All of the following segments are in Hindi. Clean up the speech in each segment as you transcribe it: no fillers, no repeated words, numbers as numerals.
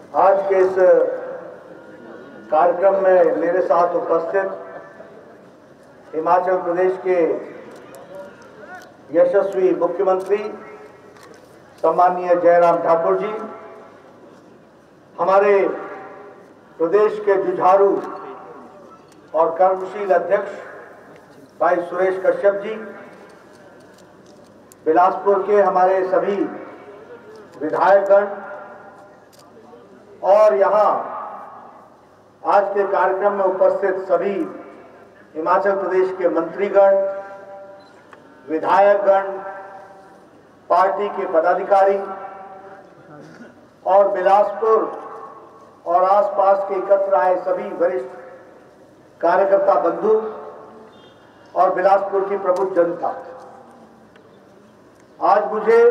आज के इस कार्यक्रम में मेरे साथ उपस्थित हिमाचल प्रदेश के यशस्वी मुख्यमंत्री सम्माननीय जयराम ठाकुर जी, हमारे प्रदेश के जुझारू और कर्मशील अध्यक्ष भाई सुरेश कश्यप जी, बिलासपुर के हमारे सभी विधायकगण और यहाँ आज के कार्यक्रम में उपस्थित सभी हिमाचल प्रदेश के मंत्रीगण, विधायकगण, पार्टी के पदाधिकारी और बिलासपुर और आसपास के एकत्र आए सभी वरिष्ठ कार्यकर्ता बंधु और बिलासपुर की प्रबुद्ध जनता, आज मुझे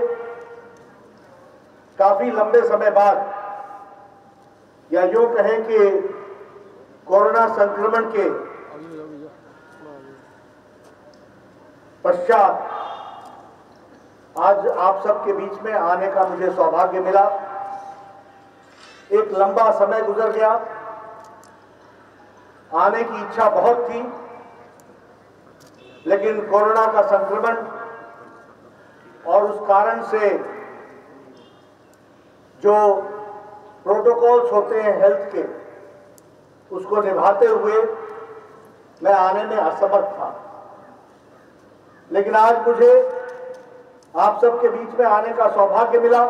काफी लंबे समय बाद, या यूं कहें कि कोरोना संक्रमण के पश्चात आज आप सबके बीच में आने का मुझे सौभाग्य मिला। एक लंबा समय गुजर गया, आने की इच्छा बहुत थी, लेकिन कोरोना का संक्रमण और उस कारण से जो प्रोटोकॉल्स होते हैं हेल्थ के, उसको निभाते हुए मैं आने में असमर्थ था। लेकिन आज मुझे आप सबके बीच में आने का सौभाग्य मिला।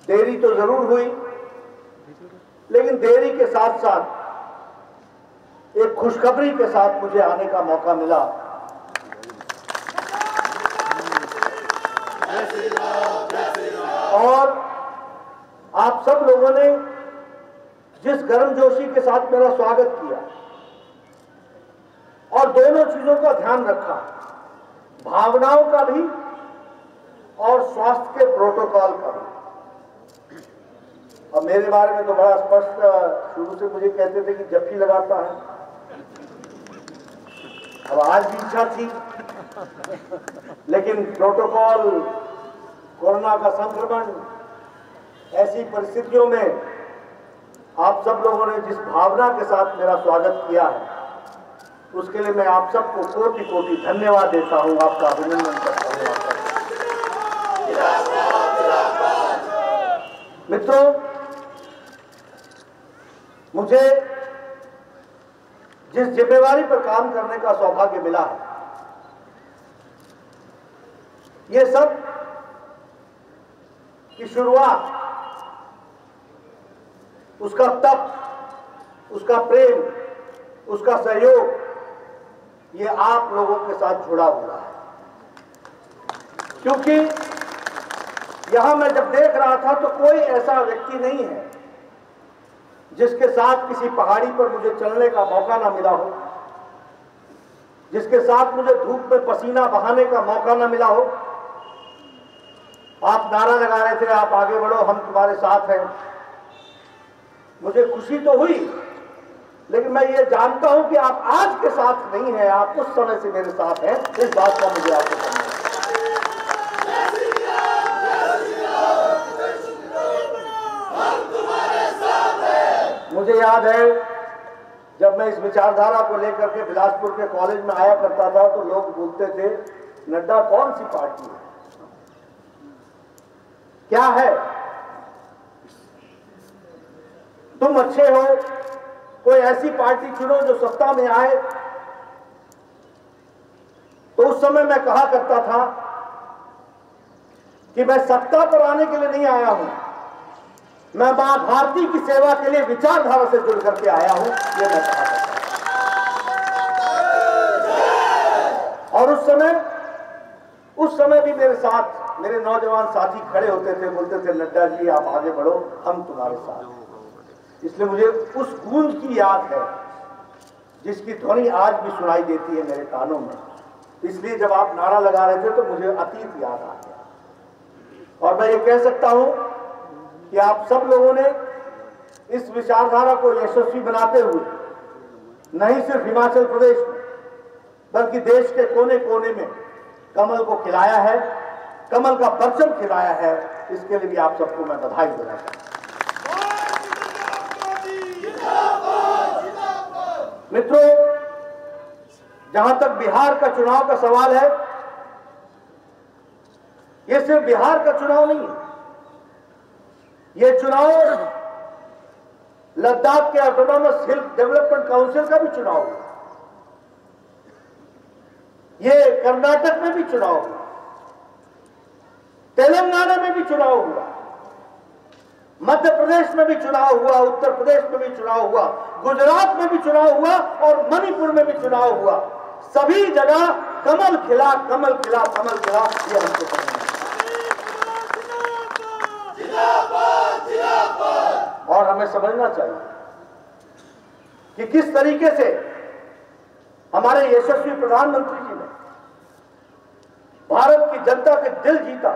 देरी तो जरूर हुई, लेकिन देरी के साथ साथ एक खुशखबरी के साथ मुझे आने का मौका मिला। और आप सब लोगों ने जिस गर्मजोशी के साथ मेरा स्वागत किया और दोनों चीजों का ध्यान रखा, भावनाओं का भी और स्वास्थ्य के प्रोटोकॉल का भी। और मेरे बारे में तो बड़ा स्पष्ट शुरू से मुझे कहते थे कि जप्फी लगाता है। अब आज भी इच्छा थी, लेकिन प्रोटोकॉल, कोरोना का संक्रमण, ऐसी परिस्थितियों में आप सब लोगों ने जिस भावना के साथ मेरा स्वागत किया है, उसके लिए मैं आप सबको कोटि कोटि धन्यवाद देता हूं, आपका अभिनंदन करता हूं। मित्रों, मुझे जिस जिम्मेवारी पर काम करने का सौभाग्य मिला है, ये सब की शुरुआत, उसका तप, उसका प्रेम, उसका सहयोग, ये आप लोगों के साथ जुड़ा हुआ है। क्योंकि यहां मैं जब देख रहा था तो कोई ऐसा व्यक्ति नहीं है जिसके साथ किसी पहाड़ी पर मुझे चलने का मौका ना मिला हो, जिसके साथ मुझे धूप में पसीना बहाने का मौका ना मिला हो। आप नारा लगा रहे थे, आप आगे बढ़ो, हम तुम्हारे साथ हैं। मुझे खुशी तो हुई, लेकिन मैं ये जानता हूं कि आप आज के साथ नहीं हैं, आप उस समय से मेरे साथ हैं। इस बात का मुझे आपको समझना है। मुझे याद है जब मैं इस विचारधारा को लेकर के बिलासपुर के कॉलेज में आया करता था तो लोग बोलते थे, नड्डा कौन सी पार्टी है, क्या है, तुम अच्छे हो, कोई ऐसी पार्टी चुनो जो सत्ता में आए। तो उस समय मैं कहा करता था कि मैं सत्ता पर आने के लिए नहीं आया हूं, मैं मां भारती की सेवा के लिए विचारधारा से जुड़ करके आया हूं, ये मैं कहा करता था। और उस समय भी मेरे साथ मेरे नौजवान साथी खड़े होते थे, बोलते थे, नड्डा जी आप आगे बढ़ो, हम तुम्हारे साथ हैं। इसलिए मुझे उस गूंज की याद है जिसकी ध्वनि आज भी सुनाई देती है मेरे कानों में। इसलिए जब आप नारा लगा रहे थे तो मुझे अतीत याद आ गया। और मैं ये कह सकता हूं कि आप सब लोगों ने इस विचारधारा को यशस्वी बनाते हुए नहीं सिर्फ हिमाचल प्रदेश में बल्कि देश के कोने कोने में कमल को खिलाया है, कमल का परचम खिलाया है। इसके लिए भी आप सबको मैं बधाई देना चाहता हूं। मित्रों, जहां तक बिहार का चुनाव का सवाल है, यह सिर्फ बिहार का चुनाव नहीं है, यह चुनाव लद्दाख के ऑटोनॉमस हिल डेवलपमेंट काउंसिल का भी चुनाव है, यह कर्नाटक में भी चुनाव हुआ, तेलंगाना में भी चुनाव हुआ, मध्य प्रदेश में भी चुनाव हुआ, उत्तर प्रदेश में भी चुनाव हुआ, गुजरात में भी चुनाव हुआ और मणिपुर में भी चुनाव हुआ। सभी जगह कमल खिला, कमल खिला, कमल खिला। ये हमको समझना है और हमें समझना चाहिए कि किस तरीके से हमारे यशस्वी प्रधानमंत्री जी ने भारत की जनता के दिल जीता।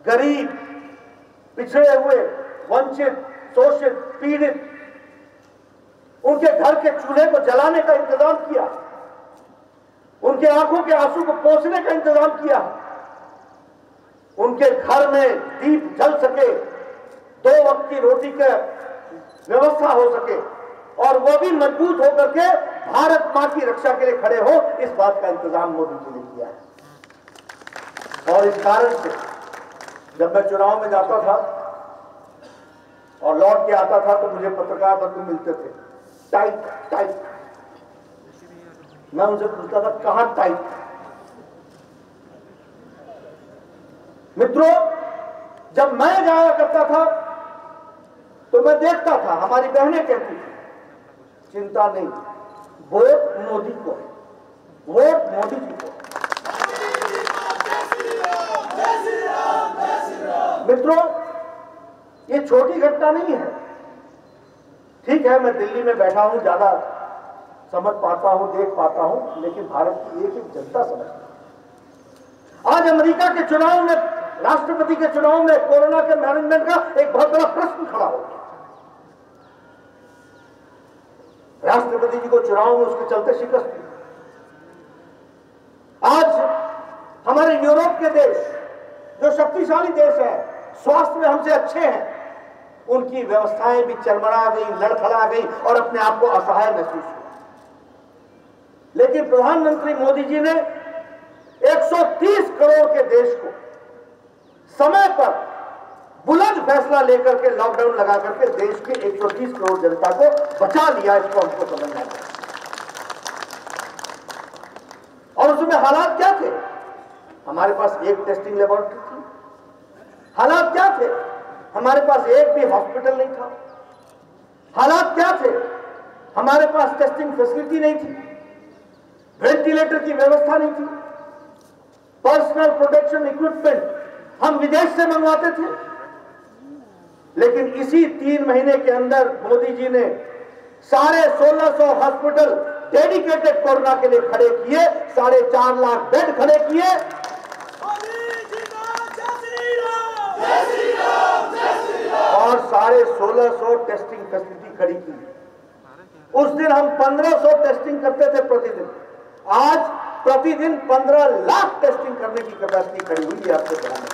गरीब, पिछड़े हुए, वंचित, शोषित, पीड़ित, उनके घर के चूल्हे को जलाने का इंतजाम किया, उनके आंखों के आंसू को पोंछने का इंतजाम किया, उनके घर में दीप जल सके, 2 वक्त की रोटी की व्यवस्था हो सके और वो भी मजबूत होकर के भारत मां की रक्षा के लिए खड़े हो, इस बात का इंतजाम मोदी जी ने किया है। और इस कारण से जब मैं चुनाव में जाता था और लौट के आता था तो मुझे पत्रकार बंधु मिलते थे, टाइट टाइट। मैं उनसे पूछता था कहां टाइट। मित्रों, जब मैं जाया करता था तो मैं देखता था, हमारी बहनें कहती थी चिंता नहीं, वोट मोदी को है, वोट मोदी जी को। मित्रों, ये छोटी घटना नहीं है। ठीक है, मैं दिल्ली में बैठा हूं, ज्यादा समझ पाता हूं, देख पाता हूं, लेकिन भारत की एक एक जनता समझती है। आज अमेरिका के चुनाव में, राष्ट्रपति के चुनाव में कोरोना के मैनेजमेंट का एक बहुत बड़ा प्रश्न खड़ा हो गया। राष्ट्रपति जी को चुनाव में उसके चलते शिकस्त हुई। आज हमारे यूरोप के देश, जो शक्तिशाली देश है, स्वास्थ्य में हमसे अच्छे हैं, उनकी व्यवस्थाएं भी चरमरा गई, लड़खड़ा गई और अपने आप को असहाय महसूस हुआ। लेकिन प्रधानमंत्री मोदी जी ने 130 करोड़ के देश को समय पर बुलंद फैसला लेकर के लॉकडाउन लगा करके देश के 130 करोड़ जनता को बचा लिया। इसको हमको समझना है। और उसमें हालात क्या थे? हमारे पास एक टेस्टिंग लेबोरेटरी थी। हालात क्या थे? हमारे पास एक भी हॉस्पिटल नहीं था। हालात क्या थे? हमारे पास टेस्टिंग फैसिलिटी नहीं थी, वेंटिलेटर की व्यवस्था नहीं थी, पर्सनल प्रोटेक्शन इक्विपमेंट हम विदेश से मंगवाते थे। लेकिन इसी 3 महीने के अंदर मोदी जी ने 1650 हॉस्पिटल डेडिकेटेड कोरोना के लिए खड़े किए, 4.5 लाख बेड खड़े किए और 1650 टेस्टिंग फैसिलिटी खड़ी की। उस दिन हम 1500 टेस्टिंग करते थे प्रतिदिन। आज प्रतिदिन 15 लाख टेस्टिंग करने की कैपेसिटी खड़ी हुई है आपके बनाने।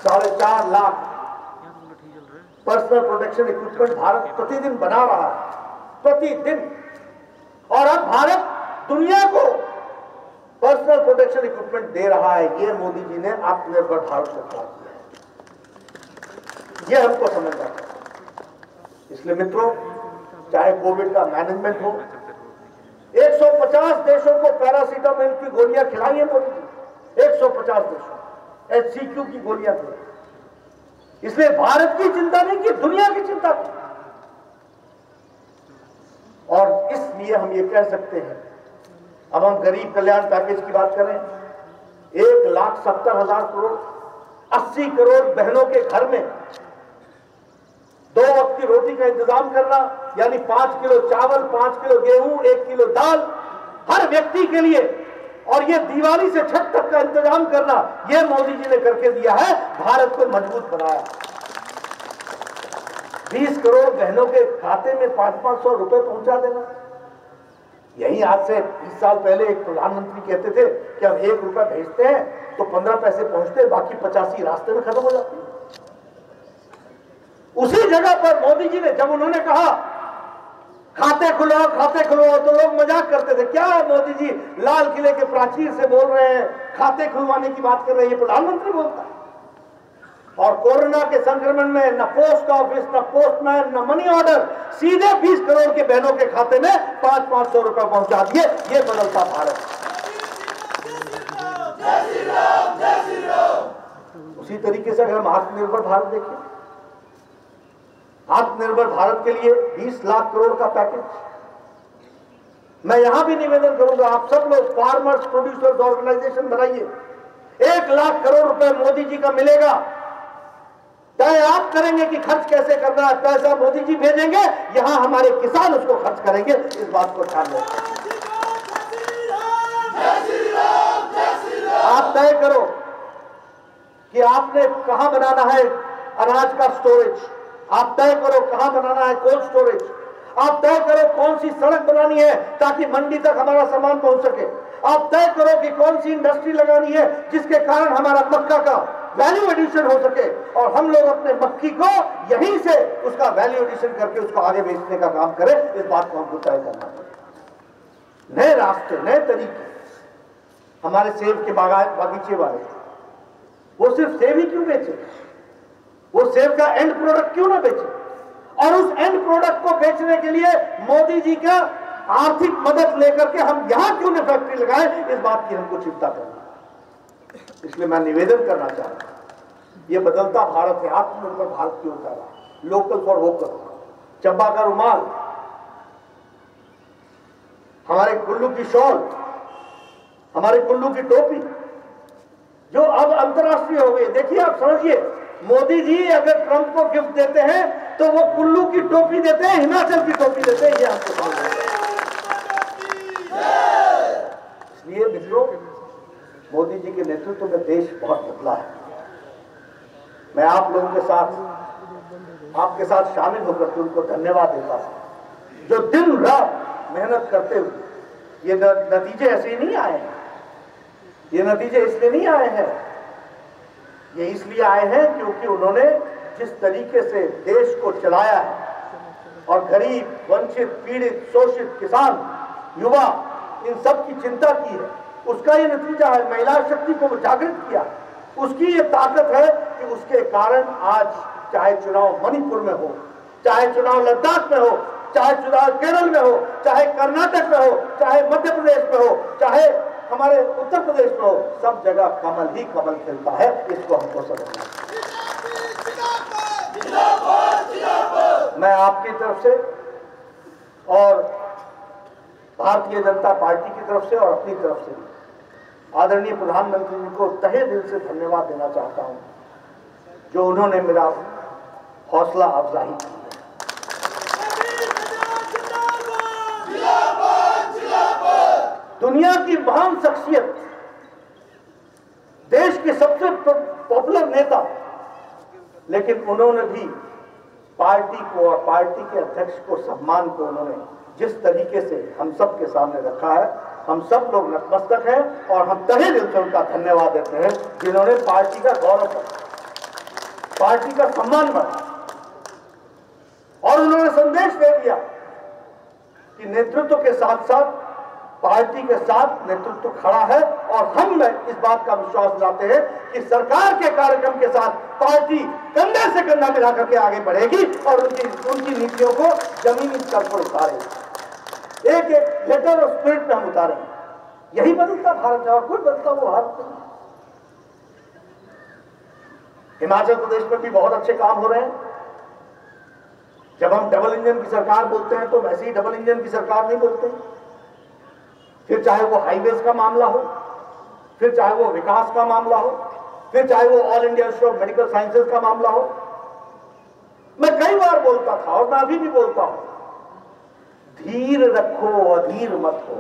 4.5 lakh personal protection equipment Bharat प्रतिदिन बना रहा है, प्रतिदिन। और अब भारत दुनिया को पर्सनल प्रोटेक्शन इक्विपमेंट दे रहा है। ये मोदी जी ने आत्मनिर्भर भारत से किया है। ये हमको समझना है। इसलिए मित्रों, चाहे कोविड का मैनेजमेंट हो, 150 देशों को पैरासीटामोल की गोलियां खिलाई है मोदी जी, 150 देशों HCQ की गोलियां खिलाई। इसलिए भारत की चिंता नहीं की, दुनिया की चिंता थी। और इसलिए हम ये कह सकते हैं, अब हम गरीब कल्याण पैकेज की बात करें, 1,70,000 करोड़, 80 करोड़ बहनों के घर में 2 वक्त की रोटी का इंतजाम करना, यानी 5 किलो चावल, 5 किलो गेहूं, 1 किलो दाल हर व्यक्ति के लिए, और ये दिवाली से छठ तक का इंतजाम करना, ये मोदी जी ने करके दिया है, भारत को मजबूत बनाया। 20 करोड़ बहनों के खाते में 500-500 रुपए पहुंचा देना। यही आज से 20 साल पहले एक प्रधानमंत्री कहते थे कि हम 1 रुपया भेजते हैं तो 15 पैसे पहुंचते हैं, बाकी 85 रास्ते में खत्म हो जाती है। उसी जगह पर मोदी जी ने, जब उन्होंने कहा खाते खुलवाओ। तो लोग मजाक करते थे, क्या मोदी जी लाल किले के प्राचीर से बोल रहे हैं, खाते खुलवाने की बात कर रहे हैं, ये प्रधानमंत्री बोलता है। और कोरोना के संक्रमण में न पोस्ट ऑफिस, न पोस्टमैन, न मनी ऑर्डर, सीधे 20 करोड़ के बहनों के खाते में 500-500 रुपए पहुंचा दिए। ये बदलता भारत। उसी तरीके से अगर हम आत्मनिर्भर भारत देखें, आत्मनिर्भर भारत के लिए 20 लाख करोड़ का पैकेज। मैं यहां भी निवेदन करूंगा, आप सब लोग फार्मर्स प्रोड्यूसर्स ऑर्गेनाइजेशन बनाइए। 1 लाख करोड़ रुपए मोदी जी का मिलेगा। तय आप करेंगे कि खर्च कैसे करना है। पैसा मोदी जी भेजेंगे, यहां हमारे किसान उसको खर्च करेंगे। इस बात को ध्यान रखें। आप तय करो कि आपने कहां बनाना है अनाज का स्टोरेज। आप तय करो कहां बनाना है कोल्ड स्टोरेज। आप तय करो कौन सी सड़क बनानी है ताकि मंडी तक हमारा सामान पहुंच सके। आप तय करो कि कौन सी इंडस्ट्री लगानी है जिसके कारण हमारा मक्का का वैल्यू एडिशन हो सके और हम लोग अपने मक्की को यहीं से उसका वैल्यू एडिशन करके उसको आगे बेचने का काम करें। इस बात को हमको तय करना पड़ेगा। नए रास्ते, नए तरीके। हमारे सेब के बागीचे वाले, वो सिर्फ सेब ही क्यों बेचे? वो सेब का एंड प्रोडक्ट क्यों ना बेचे? और उस एंड प्रोडक्ट को बेचने के लिए मोदी जी का आर्थिक मदद लेकर के हम यहां क्यों ना फैक्ट्री लगाएं? इस बात की हमको चिंता करना है। इसलिए मैं निवेदन करना चाहता हूं, ये बदलता भारत है, आत्मनिर्भर भारत की ओर जा रहा है। लोकल फॉर वोकल, चंबा का रुमाल, हमारे कुल्लू की शॉल, हमारे कुल्लू की टोपी जो अब अंतर्राष्ट्रीय हो गई। देखिए, आप समझिए, मोदी जी अगर ट्रंप को गिफ्ट देते हैं तो वो कुल्लू की टोपी देते हैं, हिमाचल की टोपी देते हैं। ये आपको समझना है। इसलिए मित्रों, मोदी जी के नेतृत्व में देश बहुत बदला है। मैं आप लोगों के साथ, आपके साथ शामिल होकर के उनको धन्यवाद देता हूं, जो दिन रात मेहनत करते हुए ये नतीजे ऐसे ही नहीं आए हैं। ये नतीजे इसलिए नहीं आए हैं, ये इसलिए आए हैं क्योंकि उन्होंने जिस तरीके से देश को चलाया है और गरीब, वंचित, पीड़ित, शोषित, किसान, युवा, इन सब की चिंता की है, उसका ये नतीजा है। महिला शक्ति को जागृत किया, उसकी ये ताकत है कि उसके कारण आज चाहे चुनाव मणिपुर में हो, चाहे चुनाव लद्दाख में हो, चाहे चुनाव केरल में हो, चाहे कर्नाटक में हो, चाहे मध्य प्रदेश में हो, चाहे हमारे उत्तर प्रदेश में हो, सब जगह कमल ही कमल खिलता है। इसको हमको समझना है। मैं आपकी तरफ से और भारतीय जनता पार्टी की तरफ से और अपनी तरफ से आदरणीय प्रधानमंत्री जी को तहे दिल से धन्यवाद देना चाहता हूं, जो उन्होंने मेरा हौसला अफजाई की है। दुनिया की महान शख्सियत, देश के सबसे पॉपुलर नेता, लेकिन उन्होंने भी पार्टी को और पार्टी के अध्यक्ष को, सम्मान को उन्होंने जिस तरीके से हम सब के सामने रखा है, हम सब लोग नतमस्तक हैं और हम तहे दिल से उनका धन्यवाद देते हैं, जिन्होंने पार्टी का गौरव बढ़ाया, पार्टी का सम्मान बढ़ाया और उन्होंने संदेश दे दिया कि नेतृत्व के साथ साथ पार्टी के साथ नेतृत्व खड़ा है। और हम इस बात का विश्वास दिलाते हैं कि सरकार के कार्यक्रम के साथ पार्टी कंधे से कंधा मिलाकर के आगे बढ़ेगी और उनकी नीतियों को जमीनी स्तर पर उतारेगी। एक एक लेटर और स्पिरिट में हम उतारेंगे। यही बदलता भारत है और कुछ बदलता वो भारत नहीं। हिमाचल प्रदेश में भी बहुत अच्छे काम हो रहे हैं। जब हम डबल इंजन की सरकार बोलते हैं तो वैसे ही डबल इंजन की सरकार नहीं बोलते। फिर चाहे वो हाईवेज का मामला हो, फिर चाहे वो विकास का मामला हो, फिर चाहे वो all India institute of medical sciences का मामला हो। मैं कई बार बोलता था और मैं अभी भी बोलता हूं, धीर रखो, अधीर मत हो।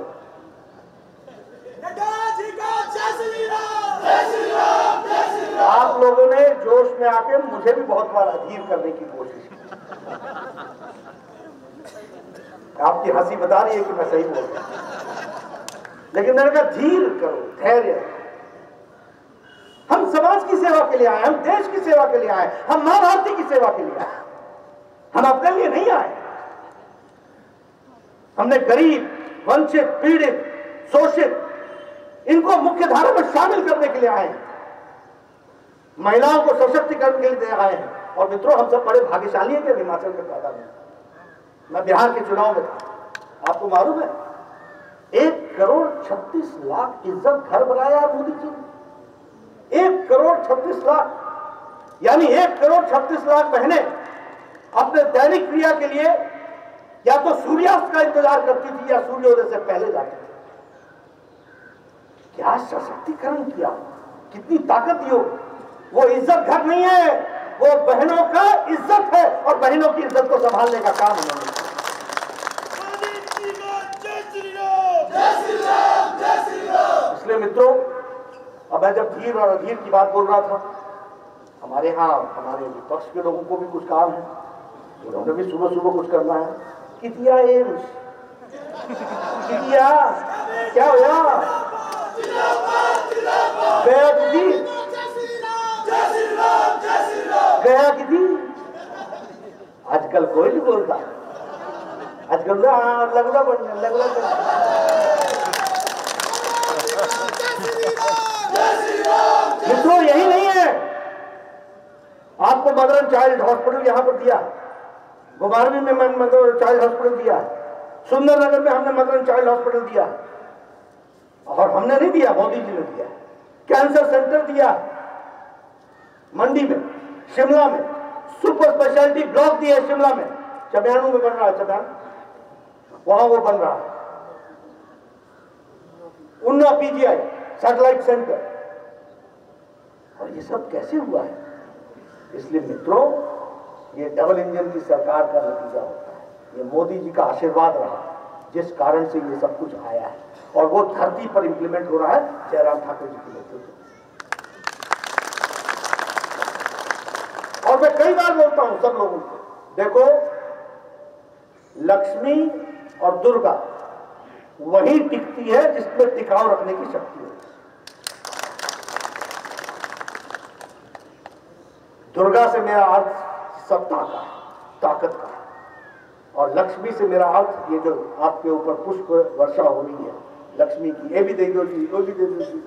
आप लोगों ने जोश में आके मुझे भी बहुत बार अधीर करने की कोशिश की। आपकी हंसी बता रही है कि मैं सही बोल रहा हूं, लेकिन मैंने कहा धीर करो, धैर्य। हम समाज की सेवा के लिए आए, हम देश की सेवा के लिए आए, हम मां भारती की सेवा के लिए आए, हम अपने लिए नहीं आए। हमने गरीब, वंचित, पीड़ित, शोषित इनको मुख्य धारा में शामिल करने के लिए आए हैं, महिलाओं को सशक्तिकरण के लिए आए हैं। और मित्रों, हम सब बड़े भाग्यशाली हैं कि हिमाचल में पैदा हुए। मैं बिहार के चुनाव में था, आपको मालूम है 1,36,00,000 इज्जत घर बनाया है मोदी जी ने। 1,36,00,000 यानी 1,36,00,000 बहनें अपने दैनिक क्रिया के लिए या तो सूर्यास्त का इंतजार करती थी या सूर्योदय से पहले जाती थी। क्या सशक्तिकरण किया, कितनी ताकत दी हो। वो इज्जत घर नहीं है, वो बहनों का इज्जत है और बहनों की इज्जत को संभालने का काम उन्होंने। इसलिए मित्रों, अब मैं जब धीर और अधीर की बात बोल रहा था, हमारे यहाँ हमारे विपक्ष के लोगों को भी कुछ काम है, उन्होंने भी सुबह सुबह कुछ करना है। कितिया एम्स, कितिया क्या होया, गया किती, गया किती। आजकल कोई नहीं बोलता, आजकल लगड़ा बनने लगड़ा। मित्रों, यही नहीं है, आपको मदर एंड चाइल्ड हॉस्पिटल यहां पर दिया, गुमारवी में मदर एंड चाइल्ड हॉस्पिटल दिया, सुंदरनगर में हमने मदर एंड चाइल्ड हॉस्पिटल दिया, और हमने नहीं दिया, मोदी जी ने दिया। कैंसर सेंटर दिया मंडी में, शिमला में सुपर स्पेशलिटी ब्लॉक दिया, शिमला में चबयानू में बन रहा है, चबयान वहां वो बन रहा है। उन्ना पीजीआई सैटेलाइट सेंटर, और ये सब कैसे हुआ है? इसलिए मित्रों, ये डबल इंजन की सरकार का नतीजा होता है। ये मोदी जी का आशीर्वाद रहा जिस कारण से ये सब कुछ आया है, और वो धरती पर इंप्लीमेंट हो रहा है जयराम ठाकुर जी के नेतृत्व। और मैं कई बार बोलता हूं सब लोगों को, देखो लक्ष्मी और दुर्गा वही टिकती है जिसमें टिकाव रखने की शक्ति है। दुर्गा से मेरा अर्थ सत्ता का, ताकत का, और लक्ष्मी से मेरा अर्थ ये जो आपके ऊपर पुष्प वर्षा हो रही है लक्ष्मी की, ये भी दे दो जी, वो भी दे दो जी।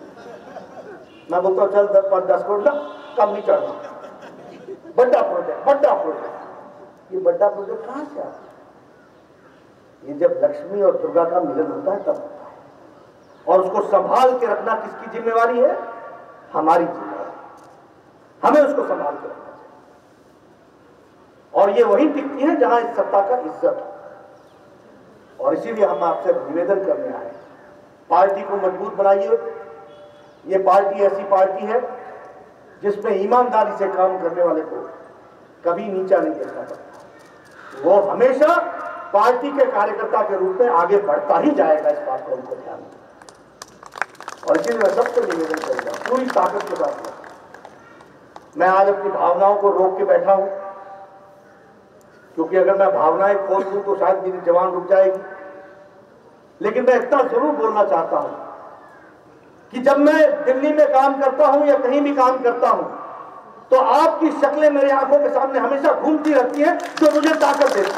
मैं बोलता हूँ चल 10 करोड़ ना, कम नहीं चढ़ना, बड़ा प्रोजेक्ट, बड़ा प्रोजेक्ट। ये बड़ा प्रोजेक्ट कहां से आता है? ये जब लक्ष्मी और दुर्गा का मिलन होता है तब होता है, और उसको संभाल के रखना किसकी जिम्मेवारी है? हमारी जिम्मेवारी, हमें उसको संभाल के रखना चाहिए। और ये वही टिकती है जहां इस सत्ता का इज्जत हो। और इसीलिए हम आपसे निवेदन करने आए, पार्टी को मजबूत बनाइए। ये पार्टी ऐसी पार्टी है जिसमें ईमानदारी से काम करने वाले को कभी नीचा नहीं देखना पड़ता। वो हमेशा पार्टी के कार्यकर्ता के रूप में आगे बढ़ता ही जाएगा, इस बात को उनको ध्यान दें। और इसीलिए मैं सबसे निवेदन करूंगा पूरी ताकत के साथ। मैं आज अपनी भावनाओं को रोक के बैठा हूं, क्योंकि अगर मैं भावनाएं खोल दूं तो शायद मेरी जवान रुक जाएगी। लेकिन मैं इतना जरूर बोलना चाहता हूं कि जब मैं दिल्ली में काम करता हूं या कहीं भी काम करता हूं, तो आपकी शक्लें मेरी आंखों के सामने हमेशा घूमती रहती हैं, जो मुझे ताकत देती है,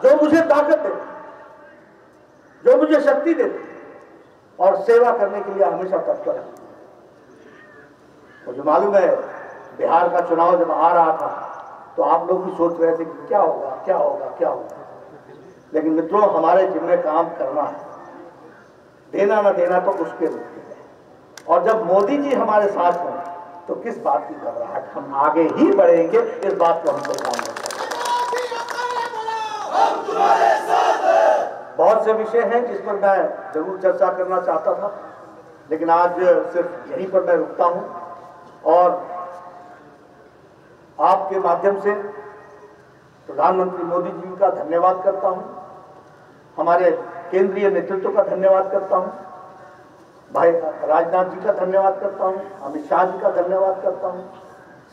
जो मुझे ताकत देती, जो मुझे शक्ति देती और सेवा करने के लिए हमेशा तत्पर है। मुझे मालूम है बिहार का चुनाव जब आ रहा था तो आप लोग भी सोच रहे थे कि क्या होगा, क्या होगा, क्या होगा। लेकिन मित्रों, हमारे जिम्मे काम करना है, देना ना देना तो उसके रूप में है। और जब मोदी जी हमारे साथ हों तो किस बात की घबराहट, हम आगे ही बढ़ेंगे, इस बात को हमको ध्यान रखना है। बहुत से विषय हैं जिस पर मैं जरूर चर्चा करना चाहता था, लेकिन आज सिर्फ यहीं पर मैं रुकता हूं और आपके माध्यम से प्रधानमंत्री मोदी जी का धन्यवाद करता हूं, हमारे केंद्रीय नेतृत्व का धन्यवाद करता हूं, भाई राजनाथ जी का धन्यवाद करता हूं, अमित शाह जी का धन्यवाद करता हूं।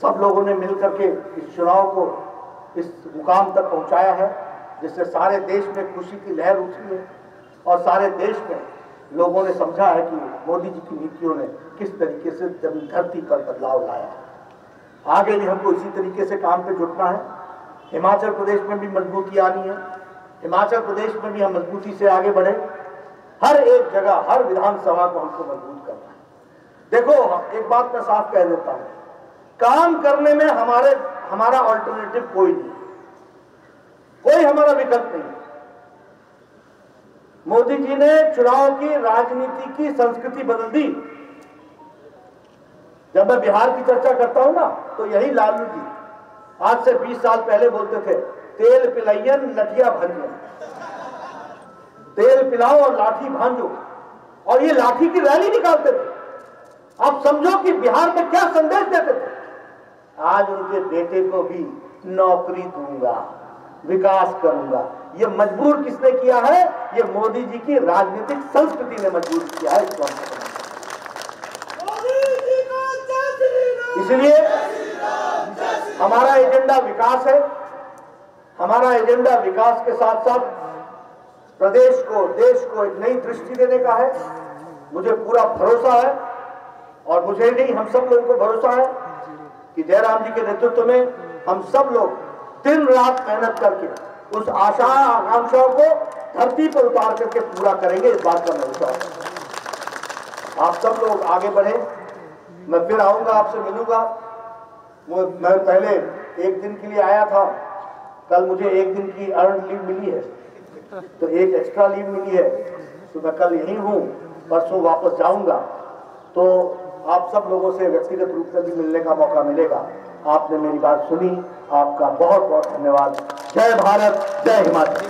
सब लोगों ने मिलकर के इस चुनाव को इस मुकाम तक पहुंचाया है, जिससे सारे देश में खुशी की लहर उठी है और सारे देश में लोगों ने समझा है कि मोदी जी की नीतियों ने किस तरीके से धरती पर बदलाव लाया है। आगे भी हमको इसी तरीके से काम पे जुटना है। हिमाचल प्रदेश में भी मजबूती आनी है। हिमाचल प्रदेश में भी हम मजबूती से आगे बढ़े। हर एक जगह, हर विधानसभा को हमको मजबूत करना है। देखो, एक बात मैं साफ कह देता हूं, काम करने में हमारा ऑल्टरनेटिव कोई नहीं, कोई हमारा विकल्प नहीं। मोदी जी ने चुनाव की राजनीति की संस्कृति बदल दी। जब मैं बिहार की चर्चा करता हूं ना, तो यही लालू जी आज से 20 साल पहले बोलते थे, तेल पिलाइयन लठिया भांजो, तेल पिलाओ और लाठी भांजो, और ये लाठी की रैली निकालते थे। आप समझो कि बिहार में क्या संदेश देते थे। आज उनके बेटे को भी नौकरी दूंगा, विकास करूंगा। ये मजबूर किसने किया है? ये मोदी जी की राजनीतिक संस्कृति ने मजबूर किया है इसको। इसलिए हमारा एजेंडा विकास है। हमारा एजेंडा विकास के साथ साथ प्रदेश को, देश को एक नई दृष्टि देने का है। मुझे पूरा भरोसा है, और मुझे नहीं, हम सब लोगों को भरोसा है कि जयराम जी के नेतृत्व में हम सब लोग दिन रात मेहनत करके उस आशा आकांक्षाओं को धरती पर उतार करके पूरा करेंगे। इस बात का मैं विश्वास है। आप सब लोग आगे बढ़े। मैं फिर आऊंगा, आपसे मिलूंगा। मैं पहले एक दिन के लिए आया था, कल मुझे एक दिन की अर्न लीव मिली है, तो एक एक्स्ट्रा लीव मिली है, तो मैं कल यहीं हूँ, परसों वापस जाऊंगा। तो आप सब लोगों से व्यक्तिगत रूप से भी मिलने का मौका मिलेगा। आपने मेरी बात सुनी, आपका बहुत बहुत धन्यवाद। जय भारत, जय हिमाचल।